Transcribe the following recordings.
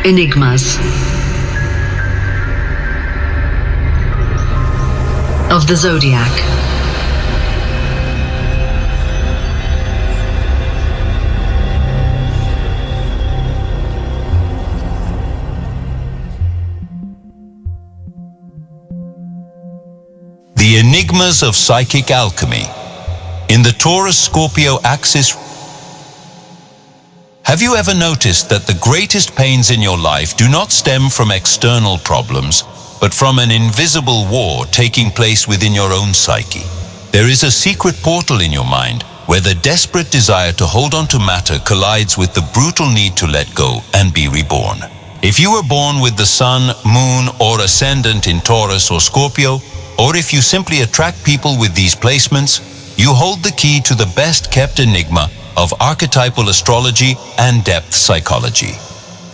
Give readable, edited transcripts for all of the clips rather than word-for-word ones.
Enigmas of the Zodiac. The enigmas of psychic alchemy. In the Taurus-Scorpio axis, have you ever noticed that the greatest pains in your life do not stem from external problems, but from an invisible war taking place within your own psyche? There is a secret portal in your mind where the desperate desire to hold on to matter collides with the brutal need to let go and be reborn. If you were born with the Sun, Moon, or Ascendant in Taurus or Scorpio, or if you simply attract people with these placements, you hold the key to the best-kept enigma of archetypal astrology and depth psychology.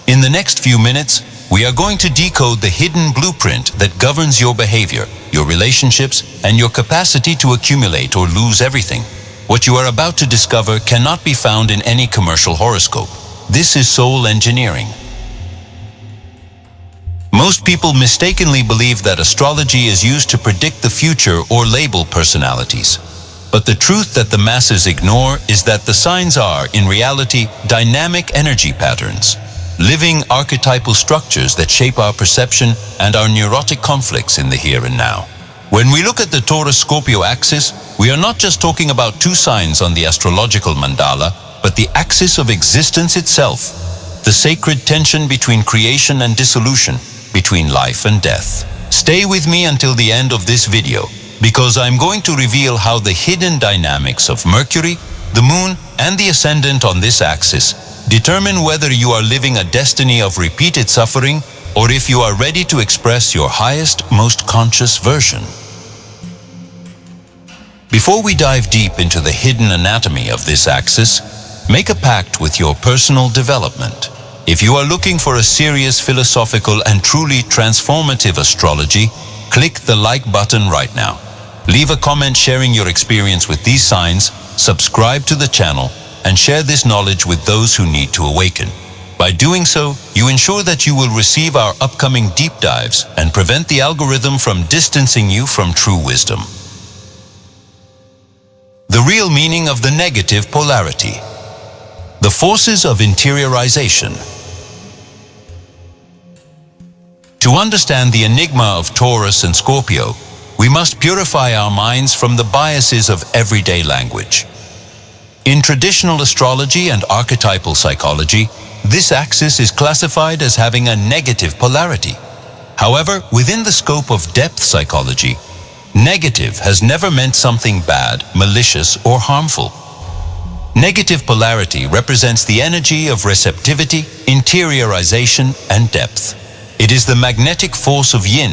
In the next few minutes, we are going to decode the hidden blueprint that governs your behavior, your relationships, and your capacity to accumulate or lose everything. What you are about to discover cannot be found in any commercial horoscope. This is soul engineering. Most people mistakenly believe that astrology is used to predict the future or label personalities. But the truth that the masses ignore is that the signs are, in reality, dynamic energy patterns, living archetypal structures that shape our perception and our neurotic conflicts in the here and now. When we look at the Taurus-Scorpio axis, we are not just talking about two signs on the astrological mandala, but the axis of existence itself, the sacred tension between creation and dissolution, between life and death. Stay with me until the end of this video, because I'm going to reveal how the hidden dynamics of Mercury, the Moon, and the Ascendant on this axis determine whether you are living a destiny of repeated suffering or if you are ready to express your highest, most conscious version. Before we dive deep into the hidden anatomy of this axis, make a pact with your personal development. If you are looking for a serious philosophical and truly transformative astrology, click the like button right now. Leave a comment sharing your experience with these signs, subscribe to the channel, and share this knowledge with those who need to awaken. By doing so, you ensure that you will receive our upcoming deep dives and prevent the algorithm from distancing you from true wisdom. The real meaning of the negative polarity. The forces of interiorization. To understand the enigma of Taurus and Scorpio, we must purify our minds from the biases of everyday language. In traditional astrology and archetypal psychology, this axis is classified as having a negative polarity. However, within the scope of depth psychology, negative has never meant something bad, malicious, or harmful. Negative polarity represents the energy of receptivity, interiorization, and depth. It is the magnetic force of yin,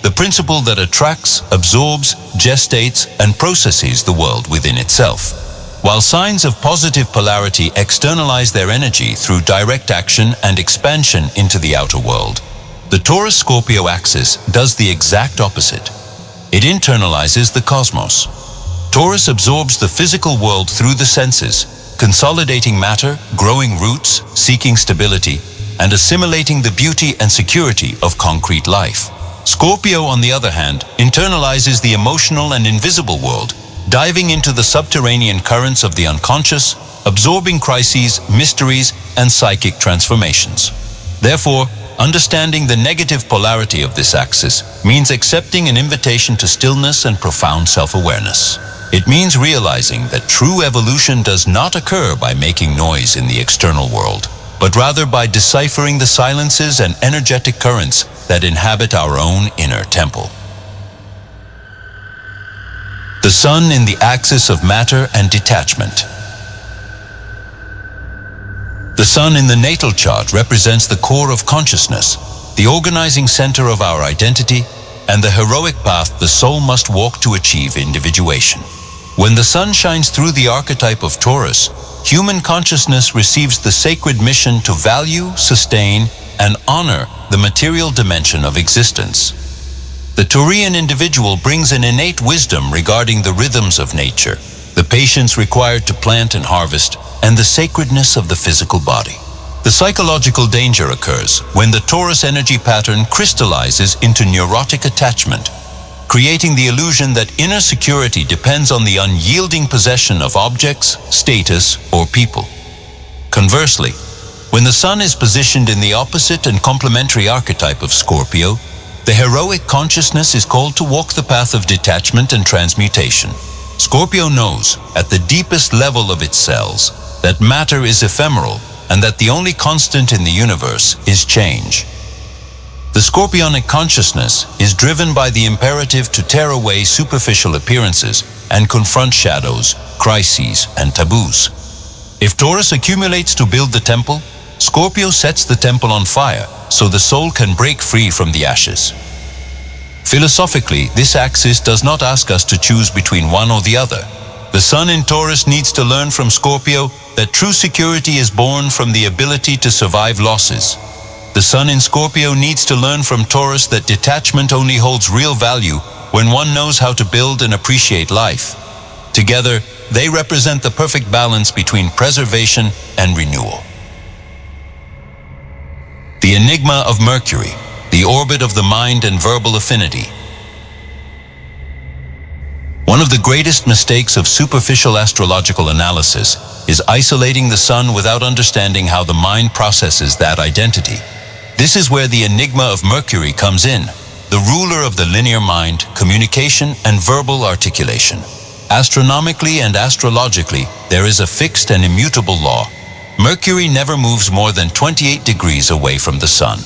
the principle that attracts, absorbs, gestates, and processes the world within itself. While signs of positive polarity externalize their energy through direct action and expansion into the outer world, the Taurus-Scorpio axis does the exact opposite. It internalizes the cosmos. Taurus absorbs the physical world through the senses, consolidating matter, growing roots, seeking stability, and assimilating the beauty and security of concrete life. Scorpio, on the other hand, internalizes the emotional and invisible world, diving into the subterranean currents of the unconscious, absorbing crises, mysteries, and psychic transformations. Therefore, understanding the negative polarity of this axis means accepting an invitation to stillness and profound self-awareness. It means realizing that true evolution does not occur by making noise in the external world, but rather by deciphering the silences and energetic currents that inhabit our own inner temple. The Sun in the axis of matter and detachment. The Sun in the natal chart represents the core of consciousness, the organizing center of our identity, and the heroic path the soul must walk to achieve individuation. When the Sun shines through the archetype of Taurus, human consciousness receives the sacred mission to value, sustain, and honor the material dimension of existence. The Taurian individual brings an innate wisdom regarding the rhythms of nature, the patience required to plant and harvest, and the sacredness of the physical body. The psychological danger occurs when the Taurus energy pattern crystallizes into neurotic attachment, creating the illusion that inner security depends on the unyielding possession of objects, status, or people. Conversely, when the Sun is positioned in the opposite and complementary archetype of Scorpio, the heroic consciousness is called to walk the path of detachment and transmutation. Scorpio knows, at the deepest level of its cells, that matter is ephemeral and that the only constant in the universe is change. The Scorpionic consciousness is driven by the imperative to tear away superficial appearances and confront shadows, crises, and taboos. If Taurus accumulates to build the temple, Scorpio sets the temple on fire so the soul can break free from the ashes. Philosophically, this axis does not ask us to choose between one or the other. The Sun in Taurus needs to learn from Scorpio that true security is born from the ability to survive losses. The Sun in Scorpio needs to learn from Taurus that detachment only holds real value when one knows how to build and appreciate life. Together, they represent the perfect balance between preservation and renewal. The enigma of Mercury, the orbit of the mind and verbal affinity. One of the greatest mistakes of superficial astrological analysis is isolating the Sun without understanding how the mind processes that identity. This is where the enigma of Mercury comes in, the ruler of the linear mind, communication, and verbal articulation. Astronomically and astrologically, there is a fixed and immutable law. Mercury never moves more than 28 degrees away from the Sun.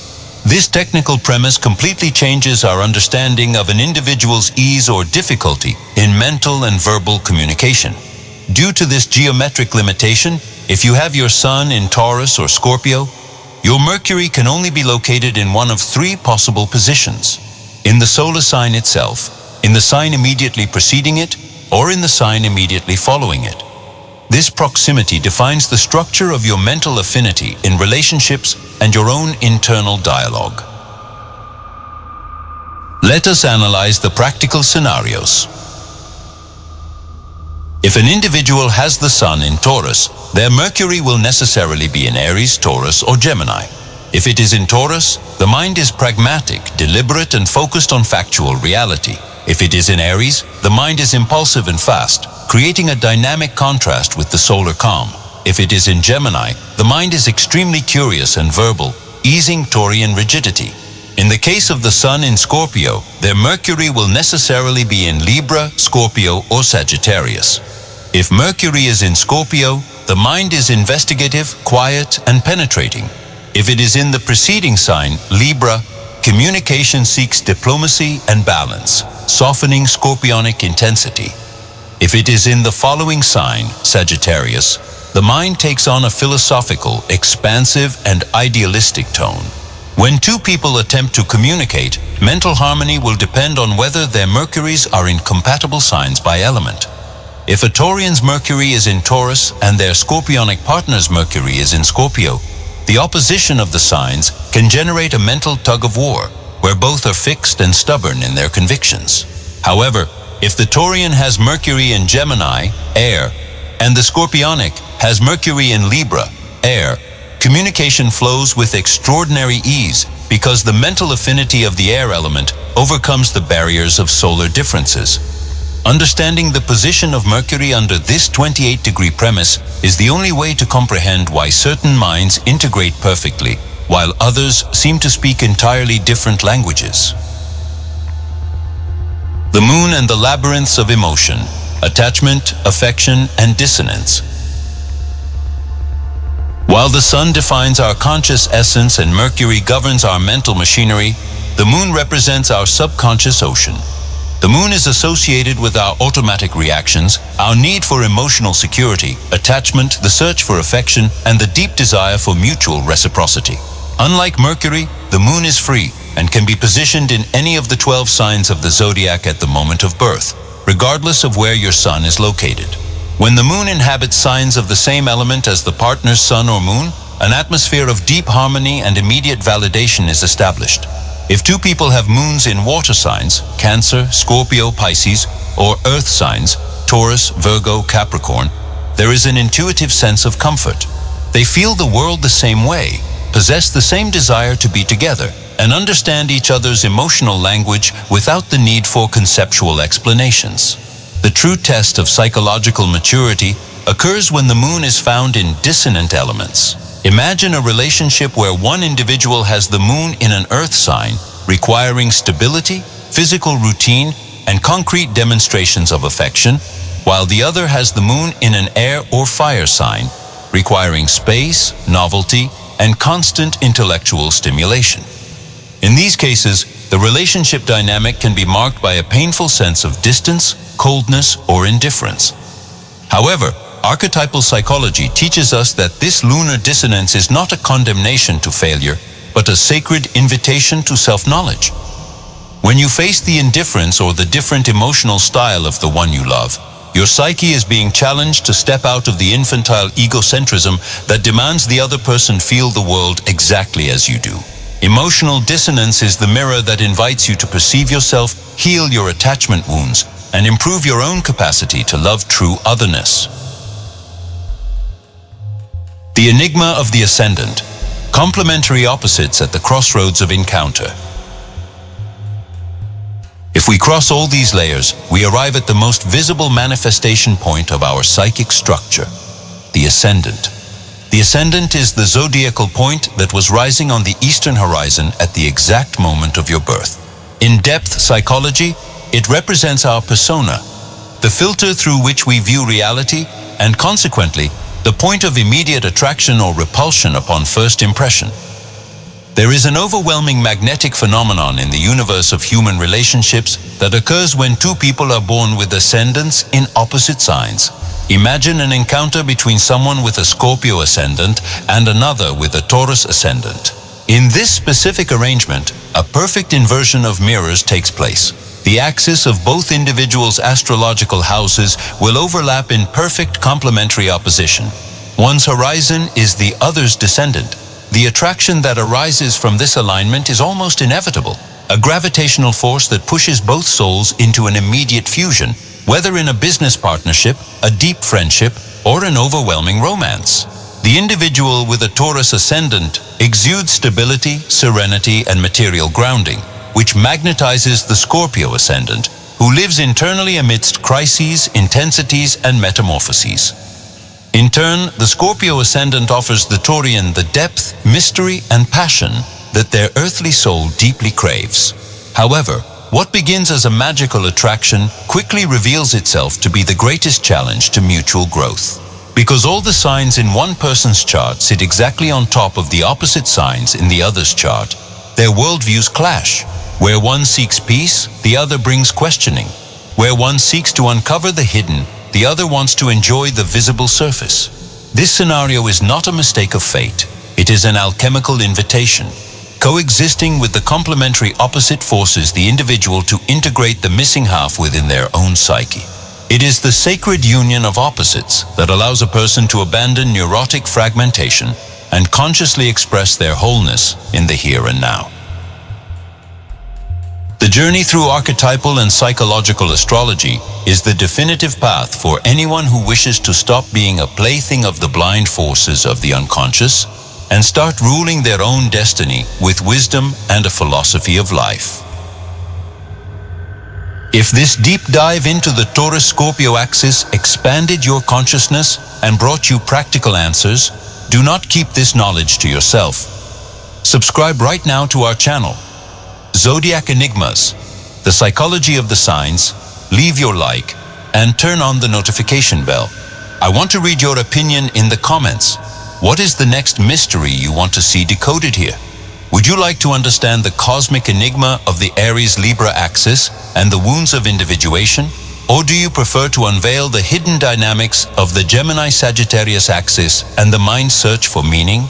This technical premise completely changes our understanding of an individual's ease or difficulty in mental and verbal communication. Due to this geometric limitation, if you have your Sun in Taurus or Scorpio, your Mercury can only be located in one of three possible positions: in the solar sign itself, in the sign immediately preceding it, or in the sign immediately following it. This proximity defines the structure of your mental affinity in relationships and your own internal dialogue. Let us analyze the practical scenarios. If an individual has the Sun in Taurus, their Mercury will necessarily be in Aries, Taurus, or Gemini. If it is in Taurus, the mind is pragmatic, deliberate, and focused on factual reality. If it is in Aries, the mind is impulsive and fast, creating a dynamic contrast with the solar calm. If it is in Gemini, the mind is extremely curious and verbal, easing Taurian rigidity. In the case of the Sun in Scorpio, their Mercury will necessarily be in Libra, Scorpio, or Sagittarius. If Mercury is in Scorpio, the mind is investigative, quiet, and penetrating. If it is in the preceding sign, Libra, communication seeks diplomacy and balance, softening Scorpionic intensity. If it is in the following sign, Sagittarius, the mind takes on a philosophical, expansive, and idealistic tone. When two people attempt to communicate, mental harmony will depend on whether their Mercuries are in compatible signs by element. If a Taurian's Mercury is in Taurus and their Scorpionic partner's Mercury is in Scorpio, the opposition of the signs can generate a mental tug-of-war, where both are fixed and stubborn in their convictions. However, if the Taurian has Mercury in Gemini, air, and the Scorpionic has Mercury in Libra, air, communication flows with extraordinary ease because the mental affinity of the air element overcomes the barriers of solar differences. Understanding the position of Mercury under this 28-degree premise is the only way to comprehend why certain minds integrate perfectly, while others seem to speak entirely different languages. The Moon and the labyrinths of emotion, attachment, affection, and dissonance. While the Sun defines our conscious essence and Mercury governs our mental machinery, the Moon represents our subconscious ocean. The Moon is associated with our automatic reactions, our need for emotional security, attachment, the search for affection, and the deep desire for mutual reciprocity. Unlike Mercury, the Moon is free and can be positioned in any of the 12 signs of the Zodiac at the moment of birth, regardless of where your Sun is located. When the Moon inhabits signs of the same element as the partner's Sun or Moon, an atmosphere of deep harmony and immediate validation is established. If two people have moons in water signs, Cancer, Scorpio, Pisces, or earth signs, Taurus, Virgo, Capricorn, there is an intuitive sense of comfort. They feel the world the same way, possess the same desire to be together, and understand each other's emotional language without the need for conceptual explanations. The true test of psychological maturity occurs when the moon is found in dissonant elements. Imagine a relationship where one individual has the moon in an earth sign, requiring stability, physical routine, and concrete demonstrations of affection, while the other has the moon in an air or fire sign, requiring space, novelty, and constant intellectual stimulation. In these cases, the relationship dynamic can be marked by a painful sense of distance, coldness, or indifference. However, archetypal psychology teaches us that this lunar dissonance is not a condemnation to failure, but a sacred invitation to self-knowledge. When you face the indifference or the different emotional style of the one you love, your psyche is being challenged to step out of the infantile egocentrism that demands the other person feel the world exactly as you do. Emotional dissonance is the mirror that invites you to perceive yourself, heal your attachment wounds, and improve your own capacity to love true otherness. The enigma of the ascendant, complementary opposites at the crossroads of encounter. If we cross all these layers, we arrive at the most visible manifestation point of our psychic structure, the ascendant. The ascendant is the zodiacal point that was rising on the eastern horizon at the exact moment of your birth. In depth psychology, it represents our persona, the filter through which we view reality, and consequently, the point of immediate attraction or repulsion upon first impression. There is an overwhelming magnetic phenomenon in the universe of human relationships that occurs when two people are born with ascendants in opposite signs. Imagine an encounter between someone with a Scorpio ascendant and another with a Taurus ascendant. In this specific arrangement, a perfect inversion of mirrors takes place. The axis of both individuals' astrological houses will overlap in perfect complementary opposition. One's horizon is the other's descendant. The attraction that arises from this alignment is almost inevitable, a gravitational force that pushes both souls into an immediate fusion, whether in a business partnership, a deep friendship, or an overwhelming romance. The individual with a Taurus ascendant exudes stability, serenity, and material grounding, which magnetizes the Scorpio ascendant, who lives internally amidst crises, intensities, and metamorphoses. In turn, the Scorpio ascendant offers the Taurian the depth, mystery, and passion that their earthly soul deeply craves. However, what begins as a magical attraction quickly reveals itself to be the greatest challenge to mutual growth. Because all the signs in one person's chart sit exactly on top of the opposite signs in the other's chart, their worldviews clash. Where one seeks peace, the other brings questioning. Where one seeks to uncover the hidden, the other wants to enjoy the visible surface. This scenario is not a mistake of fate. It is an alchemical invitation. Coexisting with the complementary opposite forces the individual to integrate the missing half within their own psyche. It is the sacred union of opposites that allows a person to abandon neurotic fragmentation and consciously express their wholeness in the here and now. The journey through archetypal and psychological astrology is the definitive path for anyone who wishes to stop being a plaything of the blind forces of the unconscious and start ruling their own destiny with wisdom and a philosophy of life. If this deep dive into the Taurus-Scorpio axis expanded your consciousness and brought you practical answers, do not keep this knowledge to yourself. Subscribe right now to our channel, Zodiac Enigmas, the psychology of the signs, leave your like, and turn on the notification bell. I want to read your opinion in the comments. What is the next mystery you want to see decoded here? Would you like to understand the cosmic enigma of the Aries-Libra axis and the wounds of individuation? Or do you prefer to unveil the hidden dynamics of the Gemini-Sagittarius axis and the mind's search for meaning?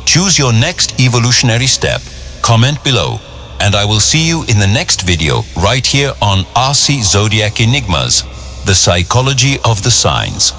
Choose your next evolutionary step. Comment below, and I will see you in the next video right here on RC Zodiac Enigmas, the psychology of the signs.